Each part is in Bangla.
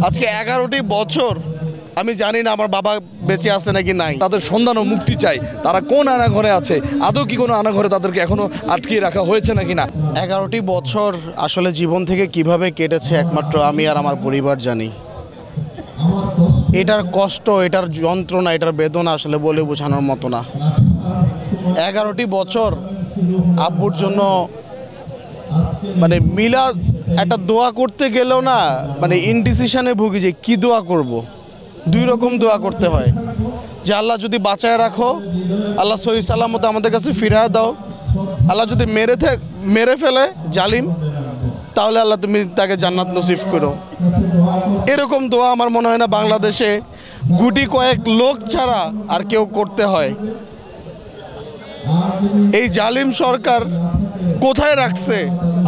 আজকে 11টি বছর আমি জানি না আমার বাবা বেঁচে আছে নাকি নাই। তাদের সন্ধান ও মুক্তি চাই। তারা কোন আনাঘরে আছে, আদৌ কি কোনো আনাঘরে তাদেরকে এখনো আটকিয়ে রাখা হয়েছে নাকি না। 11টি বছর আসলে জীবন থেকে কিভাবে কেটেছে একমাত্র আমি আর আমার পরিবার জানি। এটার কষ্ট, এটার যন্ত্রণা, এটার বেদনা আসলে বলে বোঝানোর মতো না। 11টি বছর আব্বুর জন্য মিলাদ একটা দোয়া করতে গেলেও না ইনডিসিশনে ভুগি যে কি দোয়া করব। দুই রকম দোয়া করতে হয়, যে আল্লাহ যদি বাঁচায় রাখো, আল্লাহ সহি সালামত আমাদের কাছে ফিরায় দাও, আল্লাহ যদি মেরে ফেলে জালিম, তাহলে আল্লাহ তুমি তাকে জান্নাত নসিব করো। এরকম দোয়া আমার মনে হয় না বাংলাদেশে গুটি কয়েক লোক ছাড়া আর কেউ করতে হয়। এই জালিম সরকার কোথায় রাখছে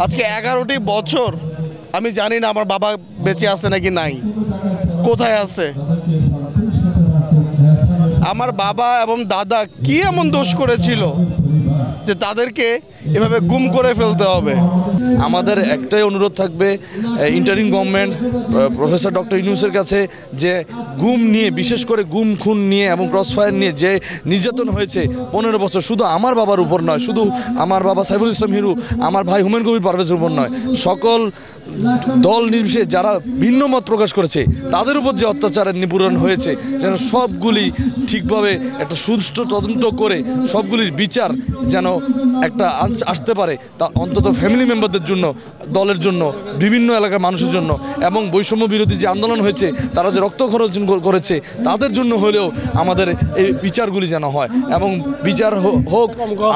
আজকে 11টি বছর আমি জানি না আমার বাবা বেঁচে আছে নাকি নাই, কোথায় আছে। আমার বাবা এবং দাদা কি এমন দোষ করেছিল যে তাদেরকে এভাবে গুম করে ফেলতে হবে। আমাদের একটাই অনুরোধ থাকবে ইন্টারিম গভর্নমেন্ট প্রফেসর ডক্টর ইউনূসের কাছে, যে গুম নিয়ে, বিশেষ করে গুম খুন নিয়ে এবং ক্রসফায়ার নিয়ে যে নির্যাতন হয়েছে 15 বছর, শুধু আমার বাবার উপর নয়, শুধু আমার বাবা সাইফুল ইসলাম হিরু, আমার ভাই হুমায়ুন কবির পারভেজের উপর নয়, সকল দল নির্বিশেষে যারা ভিন্ন মত প্রকাশ করেছে তাদের উপর যে অত্যাচারের নিপীড়ন হয়েছে, যেন সবগুলি ঠিকভাবে একটা সুষ্ঠু তদন্ত করে সবগুলির বিচার যেন একটা আসতে পারে, তা অন্তত ফ্যামিলি মেম্বারদের জন্য, দলের জন্য, বিভিন্ন এলাকার মানুষের জন্য, এবং বৈষম্য বিরোধী যে আন্দোলন হয়েছে তারা যে রক্ত খরচ করেছে তাদের জন্য হলেও আমাদের এই বিচারগুলি যেন হয় এবং বিচার হোক।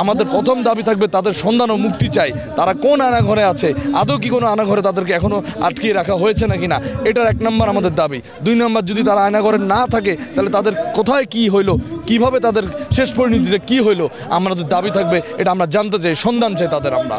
আমাদের প্রথম দাবি থাকবে তাদের সন্ধান ও মুক্তি চাই। তারা কোন আনাঘরে আছে, আদৌ কি কোনো আনাঘরে তাদেরকে এখনো আটকিয়ে রাখা হয়েছে নাকি না, এটার 1 নম্বর আমাদের দাবি। 2 নম্বর, যদি তারা আয়নাঘরে না থাকে তাহলে তাদের কোথায় কি হইলো, কিভাবে তাদের শেষ পরিণতিটা কি হইলো, আমাদের দাবি থাকবে এটা আমরা জানতে চাই, সন্ধান চাই তাদের আমরা।